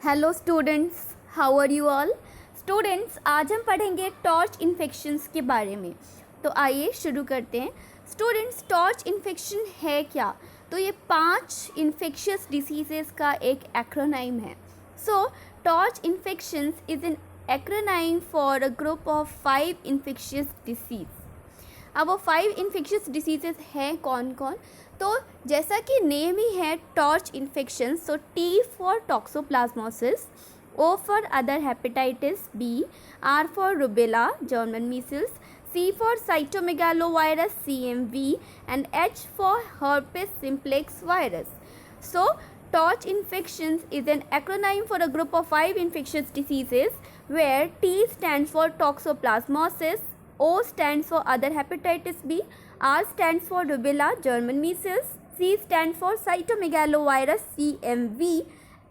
Hello students, how are you all. Students, आज हम पढ़ेंगे टॉर्च इन्फेक्शंस के बारे में। तो आइए शुरू करते हैं। स्टूडेंट्स, टॉर्च इन्फेक्शन है क्या? तो ये 5 इन्फेक्शियस डिसीजेस का एक एक्रोनाइम है। So TORCH infections is an acronym for a group of 5 infectious disease. अब वो 5 इन्फेक्शियस डिसीजेस हैं कौन कौन? तो जैसा कि नेम ही है torch infection, so T for toxoplasmosis, O for other hepatitis B, R for rubella German measles, C for cytomegalovirus CMV and H for herpes simplex virus. So torch infections is an acronym for a group of 5 infectious diseases where T stands for toxoplasmosis, O stands for other hepatitis B, R stands for rubella German measles, C stands for cytomegalovirus CMV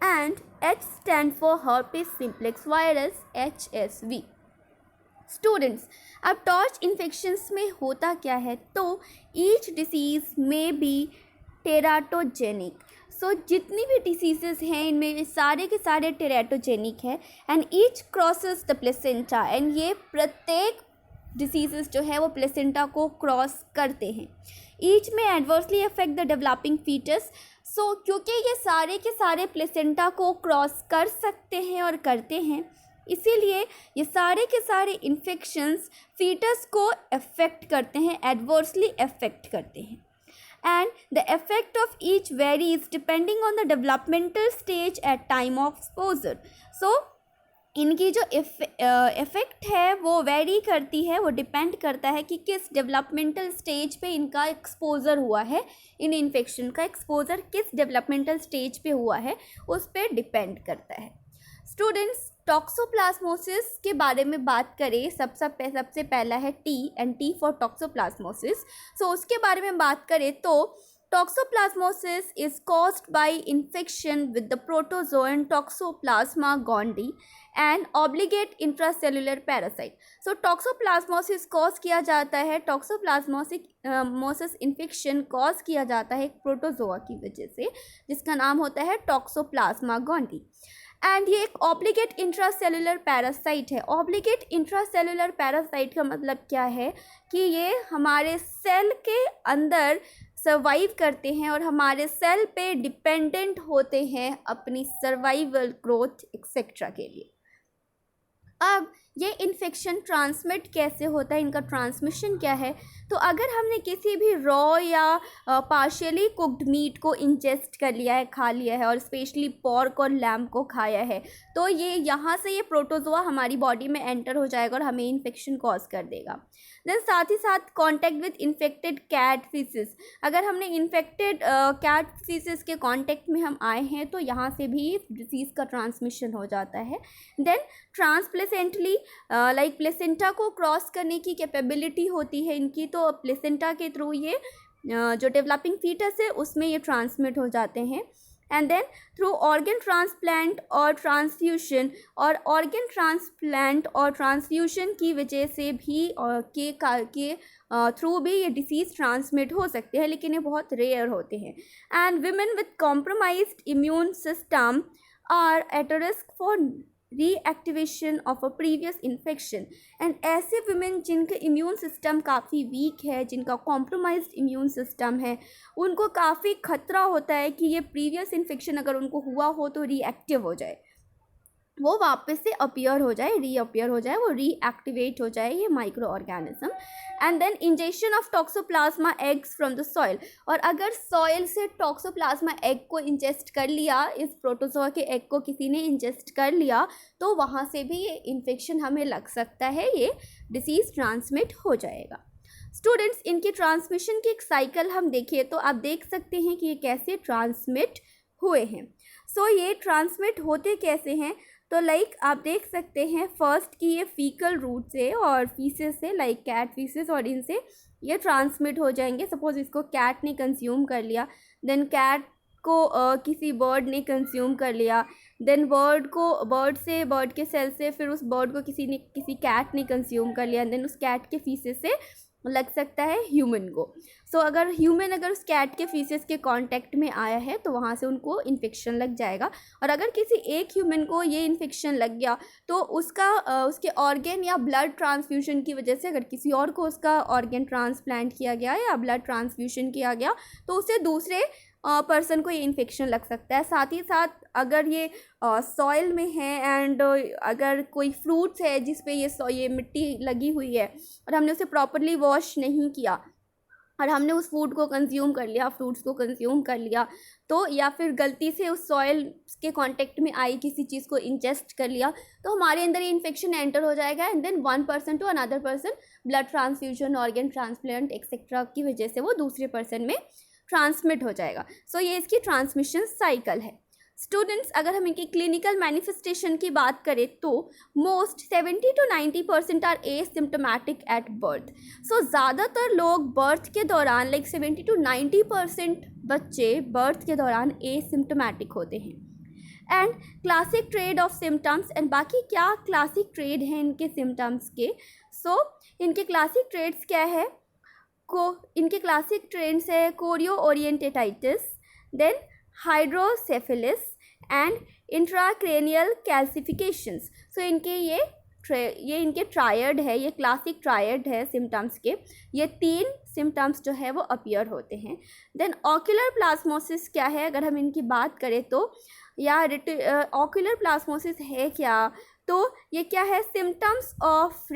and H stands for herpes simplex virus HSV. Students, अब torch infections में होता क्या है? तो each disease में B teratogenic. सो जितनी भी diseases हैं इनमें सारे के सारे टेराटोजेनिक है and each crosses the placenta, and ये प्रत्येक डिसीजेस जो है वो प्लेसेंटा को क्रॉस करते हैं। ईच में adversely affect the developing foetus. So क्योंकि ये सारे के सारे प्लेसेंटा को क्रॉस कर सकते हैं और करते हैं, इसीलिए ये सारे के सारे इन्फेक्शंस फीटस को अफेक्ट करते हैं, एडवर्सली अफेक्ट करते हैं। And the effect of each varies depending on the developmental stage at time of exposure. So इनकी जो इफ़ेक्ट है वो वेरी करती है, वो डिपेंड करता है कि किस डेवलपमेंटल स्टेज पे इनका एक्सपोज़र हुआ है। इन इन्फेक्शन का एक्सपोज़र किस डेवलपमेंटल स्टेज पे हुआ है उस पर डिपेंड करता है। स्टूडेंट्स, टॉक्सोप्लाज्मोसिस के बारे में बात करें, सबसे पहला है T and T for toxoplasmosis. So उसके बारे में बात करें तो toxoplasmosis is caused by infection with the protozoan toxoplasma gondii and obligate intracellular parasite. So toxoplasmosis cause किया जाता है, टॉक्सोप्लाज्मोसिस इन्फेक्शन कॉज किया जाता है एक प्रोटोजोआ की वजह से जिसका नाम होता है टॉक्सोप्लाज्मा गोंडी। एंड ये एक ऑब्लिगेट इंट्रासेलुलर पैरासाइट है। ऑब्लिगेट इंट्रासेलुलर पैरासाइट का मतलब क्या है कि ये हमारे सेल के अंदर सर्वाइव करते हैं और हमारे सेल पे डिपेंडेंट होते हैं अपनी सर्वाइवल, ग्रोथ एक्सेट्रा के लिए। अब ये इन्फेक्शन ट्रांसमिट कैसे होता है, इनका ट्रांसमिशन क्या है? तो अगर हमने किसी भी रॉ या पार्शियली कुक्ड मीट को इंजेस्ट कर लिया है, खा लिया है, और स्पेशली पॉर्क और लैम्ब को खाया है, तो ये यहाँ से ये प्रोटोजोआ हमारी बॉडी में एंटर हो जाएगा और हमें इन्फेक्शन कॉज कर देगा। देन साथ ही साथ contact with infected cat faeces, अगर हमने इन्फेक्टेड कैट फीसेस के कॉन्टैक्ट में हम आए हैं तो यहाँ से भी डिसीज़ का ट्रांसमिशन हो जाता है। देन ट्रांसप्लेसेंटली लाइक प्लेसेंटा को क्रॉस करने की कैपेबिलिटी होती है इनकी, तो प्लेसेंटा के थ्रू ये जो डेवलपिंग फीटस है उसमें ये ट्रांसमिट हो जाते हैं। And then through organ transplant और ट्रांसफ्यूशन, और ऑर्गन ट्रांसप्लांट और ट्रांसफ्यूशन की वजह से भी के थ्रू भी ये डिसीज़ ट्रांसमिट हो सकते हैं, लेकिन ये बहुत रेयर होते हैं। And women with compromised immune system are at risk for reactivation of a previous infection. And ऐसे विमेन जिनका इम्यून सिस्टम काफ़ी वीक है, जिनका कॉम्प्रोमाइज्ड इम्यून सिस्टम है, उनको काफ़ी खतरा होता है कि ये प्रीवियस इन्फेक्शन अगर उनको हुआ हो तो रीएक्टिव हो जाए, वो वापस से अपीयर हो जाए, रीअपियर हो जाए, वो रीएक्टिवेट हो जाए ये micro organism. And then injection of toxoplasma eggs from the soil, और अगर सॉइल से टॉक्सोप्लाज्मा एग को इंजेस्ट कर लिया, इस प्रोटोजोआ के एग को किसी ने इंजेस्ट कर लिया, तो वहाँ से भी ये इन्फेक्शन हमें लग सकता है, ये डिसीज़ ट्रांसमिट हो जाएगा। स्टूडेंट्स, इनकी ट्रांसमिशन की एक साइकिल हम देखिए तो आप देख सकते हैं कि ये कैसे ट्रांसमिट हुए हैं। सो ये ट्रांसमिट होते कैसे हैं? तो लाइक आप देख सकते हैं फर्स्ट कि ये फीकल रूट से और फीसेस से, लाइक कैट फीसेस, और इनसे ये ट्रांसमिट हो जाएंगे। सपोज इसको कैट ने कंज्यूम कर लिया, देन कैट को किसी बर्ड ने कंज्यूम कर लिया, देन बर्ड के सेल से फिर उस बर्ड को किसी कैट ने कंज्यूम कर लिया, देन उस कैट के फीसेस से लग सकता है ह्यूमन को। सो अगर ह्यूमन अगर उस कैट के फीसेस के कांटेक्ट में आया है तो वहाँ से उनको इन्फेक्शन लग जाएगा। और अगर किसी एक ह्यूमन को ये इन्फेक्शन लग गया तो उसके ऑर्गन या ब्लड ट्रांसफ्यूजन की वजह से, अगर किसी और को उसका ऑर्गन ट्रांसप्लांट किया गया या ब्लड ट्रांसफ्यूजन किया गया तो उसे दूसरे पर्सन को ये इन्फेक्शन लग सकता है। साथ ही साथ अगर ये सॉइल में है एंड अगर कोई फ्रूट्स है जिस पे ये मिट्टी लगी हुई है और हमने उसे प्रॉपरली वॉश नहीं किया और हमने उस फूड को कंज्यूम कर लिया, फ्रूट्स को कंज्यूम कर लिया, तो या फिर गलती से उस सॉइल के कांटेक्ट में आई किसी चीज़ को इंजेस्ट कर लिया तो हमारे अंदर ये इन्फेक्शन एंटर हो जाएगा and then one person to another person blood transfusion, organ transplant etcetera की वजह से वो दूसरे पर्सन में ट्रांसमिट हो जाएगा। सो ये इसकी ट्रांसमिशन साइकिल है। स्टूडेंट्स, अगर हम इनकी क्लिनिकल मैनिफेस्टेशन की बात करें तो most 70 to 90% are asymptomatic at birth. So ज़्यादातर लोग बर्थ के दौरान 70 to 90% बच्चे बर्थ के दौरान एसिम्प्टोमेटिक होते हैं। And classic trade off symptoms, and बाकी क्या क्लासिक ट्रेड हैं इनके सिम्टम्स के। सो इनके क्लासिक ट्रेड्स क्या है? इनके क्लासिक ट्रेड्स है chorio ओरिएंटेटाइटिस, then हाइड्रोसेफेलिस and intracranial calcifications. सो इनके ये इनके ट्रायड है, ये क्लासिक ट्रायड है सिम्टम्स के। ये 3 सिम्टम्स जो है वो अपीयर होते हैं। देन ऑक्यूलर प्लाज्मोसिस क्या है अगर हम इनकी बात करें तो, या ऑक्यूलर प्लाज्मोसिस है क्या, तो ये क्या है? Symptoms of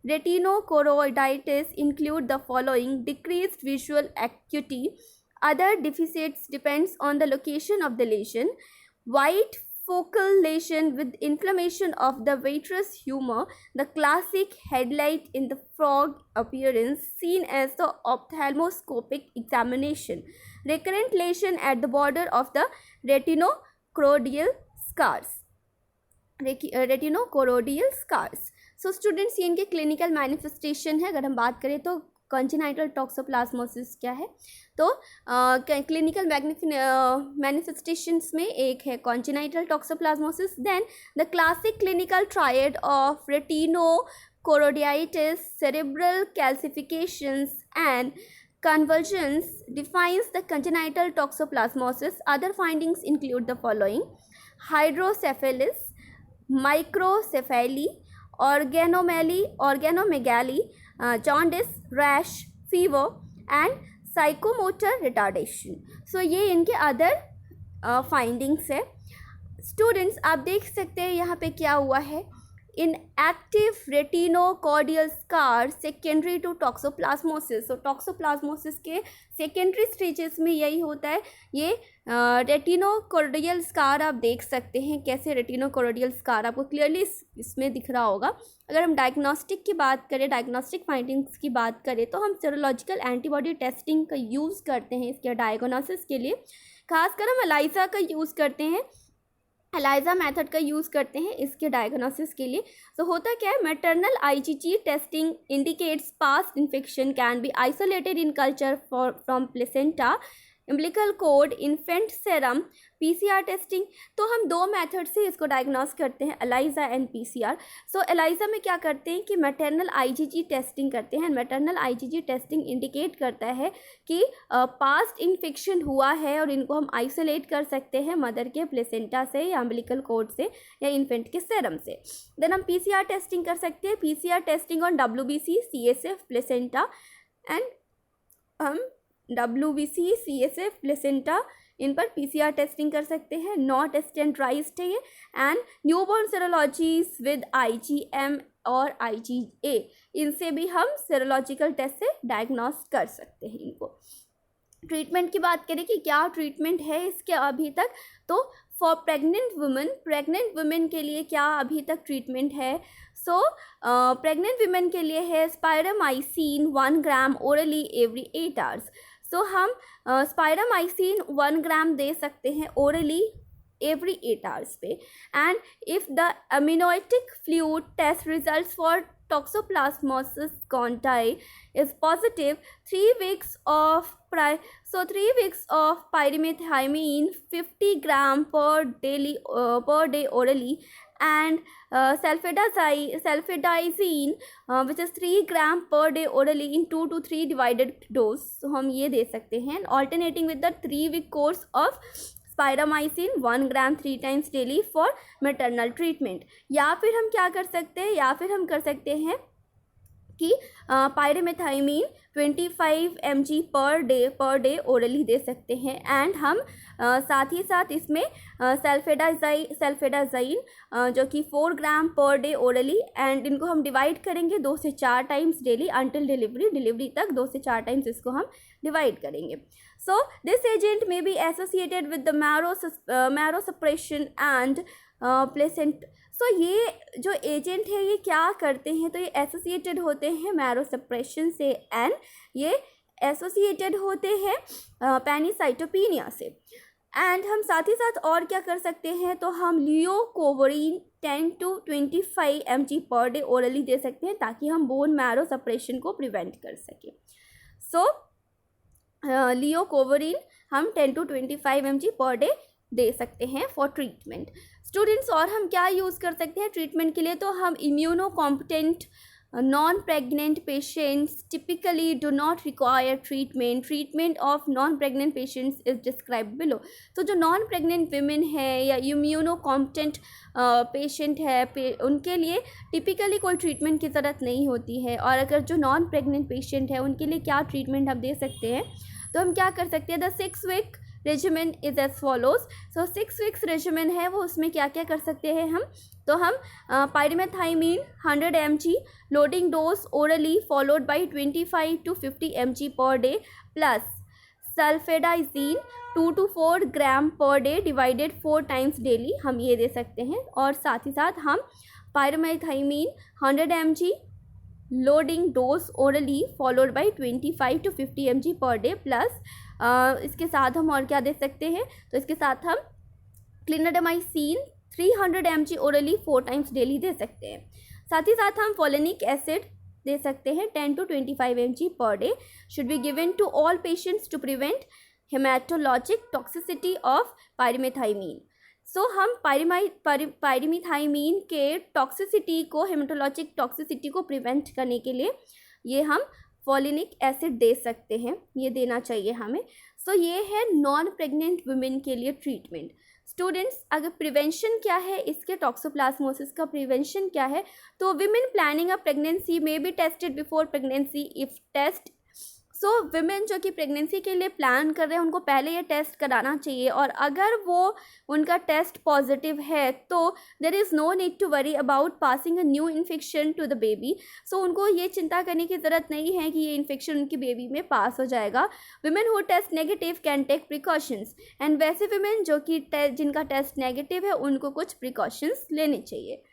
retinochoroiditis include the following: decreased visual acuity, other deficits depends on the location of the lesion, white focal lesion with inflammation of the vitreous humor, the classic headlight in the frog appearance seen as the ophthalmoscopic examination, recurrent lesion at the border of the retinochoroidal scars. So students, ये इनके clinical manifestation है। अगर हम बात करें तो congenital toxoplasmosis क्या है, तो क्लिनिकल मैनिफेस्टेशंस में एक है congenital toxoplasmosis, then the classic clinical triad of retinochoroiditis, cerebral calcifications and convulsions defines the congenital toxoplasmosis. Other findings include the following: hydrocephalus, microcephaly, organomegaly, jaundice, rash, fever and psychomotor retardation. So ये इनके other findings है। Students, आप देख सकते हैं यहाँ पे क्या हुआ है। Inactive retinochoroidal scar secondary to toxoplasmosis. तो टॉक्सोप्लाज्मोसिस के सेकेंडरी स्टेजेस में यही होता है। ये रेटिनोकॉर्डियल स्कार आप देख सकते हैं कैसे रेटिनोकॉर्डियल स्कार आपको क्लियरली इसमें दिख रहा होगा। अगर हम डायग्नोस्टिक की बात करें, डायग्नोस्टिक फाइंडिंग्स की बात करें तो हम सेरोलॉजिकल एंटीबॉडी टेस्टिंग का यूज़ करते हैं इसके डायग्नोसिस के लिए। खासकर हम एलाइजा का यूज़ करते हैं, एलाइजा मेथड का यूज़ करते हैं इसके डायग्नोसिस के लिए। तो होता क्या है, maternal IgG testing indicates past infection can be isolated in culture from placenta, umbilical cord, infant serum, PCR testing. तो हम 2 मेथड से इसको डायग्नोस करते हैं, ELISA and PCR। So ELISA में क्या करते हैं कि मैटरनल IgG टेस्टिंग करते हैं। मैटरनल IgG टेस्टिंग इंडिकेट करता है कि पास्ट इन्फेक्शन हुआ है और इनको हम आइसोलेट कर सकते हैं मदर के प्लेसेंटा से या अम्बिलिकल कोड से या इन्फेंट के सेरम से। देन हम PCR टेस्टिंग कर सकते हैं, PCR testing on WBC, CSF, placenta and हम WBC, CSF, प्लेसेंटा इन पर PCR टेस्टिंग कर सकते हैं। नॉट स्टैंडर्डाइज्ड है ये। एंड न्यूबॉर्न सेरोलॉजीज विद IgM और IgA, इनसे भी हम सेरोलॉजिकल टेस्ट से डायग्नोस कर सकते हैं इनको। ट्रीटमेंट की बात करें कि क्या ट्रीटमेंट है इसके अभी तक, तो फॉर प्रेग्नेंट वुमेन के लिए क्या अभी तक ट्रीटमेंट है। सो प्रेग्नेंट वुमेन के लिए है spiramycin 1 gram orally every 8 hours. So हम स्पायरामाइसिन 1 ग्राम दे सकते हैं ओरली एवरी 8 आवर्स पे। And if the amniotic fluid test results for toxoplasmosis gondii is positive, 3 weeks of 3 weeks of pyrimethamine 50 gram per day orally, and sulfadazine which is 3 gram per day orally in 2 to 3 divided dose. तो हम ये दे सकते हैं alternating with the 3-week course of स्पायरामाइसिन 1 gram 3 times daily for maternal treatment. या फिर हम क्या कर सकते हैं कि पायरिमेथाइमीन 25 mg पर डे ओरली दे सकते हैं. एंड हम साथ ही साथ इसमें सल्फेडाजाइन जो कि 4 gram per day orally, and इनको हम डिवाइड करेंगे 2 से 4 टाइम्स डेली अंटिल डिलीवरी तक 2 से 4 टाइम्स इसको हम डिवाइड करेंगे. So this agent may be associated with the marrow suppression and placenta. So ये जो एजेंट है ये क्या करते हैं, तो ये एसोसिएटेड होते हैं मैरो सप्रेशन से, एंड ये एसोसिएटेड होते हैं पैनिसाइटोपिनिया से. एंड हम साथ ही साथ और क्या कर सकते हैं, तो हम leucovorin 10 to 25 mg per day orally दे सकते हैं ताकि हम बोन मैरो सप्रेशन को प्रिवेंट कर सकें. सो लियोकोवरीन हम 10 to 25 mg per day they सकते हैं फॉर ट्रीटमेंट. स्टूडेंट्स और हम क्या यूज़ कर सकते हैं ट्रीटमेंट के लिए, तो हम immuno competent non-pregnant patients typically do not require treatment of non-pregnant patients is described below. तो जो non-pregnant women है या immunocompetent patient है उनके लिए typically कोई ट्रीटमेंट की ज़रूरत नहीं होती है. और अगर जो non-pregnant patient है उनके लिए क्या ट्रीटमेंट हम दे सकते हैं, तो हम क्या कर सकते हैं, the 6-week regimen is as follows. So 6 weeks regimen है वो, उसमें क्या क्या कर सकते हैं हम, तो हम pyrimethamine 100 mg loading dose orally followed by 25 to 50 mg per day plus sulfadiazine 2 to 4 gram per day divided 4 times daily, हम ये दे सकते हैं. और साथ ही साथ हम pyrimethamine 100 mg loading dose orally followed by 25 to 50 mg per day plus इसके साथ हम और क्या दे सकते हैं, तो इसके साथ हम क्लिनाडामाइसिन 300 mg ओरली 4 times डेली दे सकते हैं. साथ ही साथ हम फोलिनिक एसिड दे सकते हैं 10 to 25 mg per day, should be given to all patients to prevent hematologic toxicity of pyrimethamine. So हम पायरिमेथाइमीन के टॉक्सिसिटी को, हेमाटोलॉजिक टॉक्सिसिटी को प्रिवेंट करने के लिए ये हम फोलिनिक एसिड दे सकते हैं, ये देना चाहिए हमें. सो ये है नॉन प्रेग्नेंट वुमेन के लिए ट्रीटमेंट. स्टूडेंट्स अगर प्रिवेंशन क्या है इसके टॉक्सोप्लाज्मोसिस का प्रिवेंशन क्या है, तो women planning a pregnancy may be tested before pregnancy if test. So women जो कि प्रेगनेंसी के लिए प्लान कर रहे हैं उनको पहले ये टेस्ट कराना चाहिए, और अगर वो उनका टेस्ट पॉजिटिव है तो there is no need to worry about passing a new infection to the baby. So उनको ये चिंता करने की ज़रूरत नहीं है कि ये इन्फेक्शन उनकी बेबी में पास हो जाएगा. Women who test negative can take precautions, and वैसे विमेन जो कि जिनका टेस्ट नेगेटिव है उनको कुछ प्रिकॉशंस लेने चाहिए.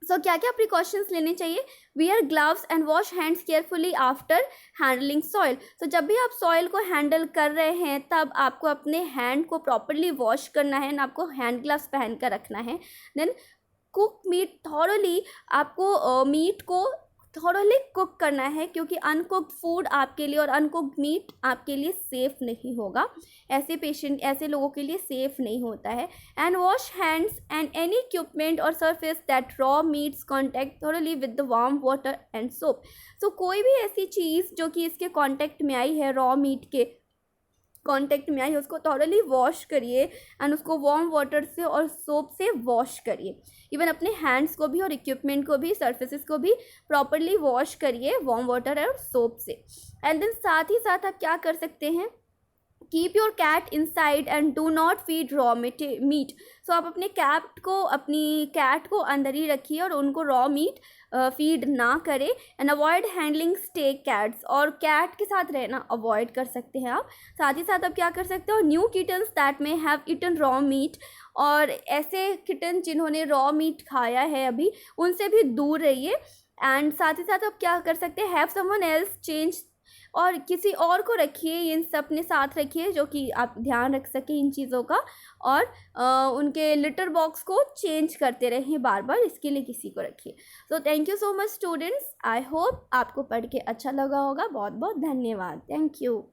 सो क्या क्या प्रिकॉशंस लेने चाहिए, wear gloves and wash hands carefully after handling soil. तो जब भी आप सॉइल को हैंडल कर रहे हैं तब आपको अपने हैंड को प्रॉपरली वॉश करना है, एंड आपको हैंड ग्लव्स पहन कर रखना है. देन कुक मीट थॉरली, आपको मीट को थॉरली कुक करना है, क्योंकि अनकुक्ड फूड आपके लिए और अनकुक्ड मीट आपके लिए सेफ़ नहीं होगा. ऐसे लोगों के लिए सेफ़ नहीं होता है. And wash hands and any equipment or surface that raw meats contact thoroughly with the warm water and soap. So कोई भी ऐसी चीज़ जो कि इसके कॉन्टैक्ट में आई है, रॉ मीट के कॉन्टैक्ट में आई है, उसको थॉरली वॉश करिए, एंड उसको वार्म वाटर से और सोप से वॉश करिए. इवन अपने हैंड्स को भी और इक्विपमेंट को भी, सर्फेसिस को भी प्रॉपरली वॉश करिए वार्म वाटर और सोप से. एंड देन साथ ही साथ आप क्या कर सकते हैं, keep your cat inside and do not feed raw meat. So आप अपनी कैट को अंदर ही रखिए और उनको रॉ मीट फीड ना करें. And avoid handling stay cats, और कैट के साथ रहना अवॉइड कर सकते हैं आप. साथ ही साथ आप क्या कर सकते हो, new kittens that may have eaten raw meat, और ऐसे किटन जिन्होंने रॉ मीट खाया है अभी, उनसे भी दूर रहिए. एंड साथ ही साथ आप क्या कर सकते हैं, हैव समवन एल्स चेंज और किसी और को रखिए, इन सब अपने साथ रखिए जो कि आप ध्यान रख सकें इन चीज़ों का, और उनके लिटर बॉक्स को चेंज करते रहें बार बार, इसके लिए किसी को रखिए। So thank you so much students, I hope आपको पढ़ के अच्छा लगा होगा। बहुत बहुत धन्यवाद, थैंक यू।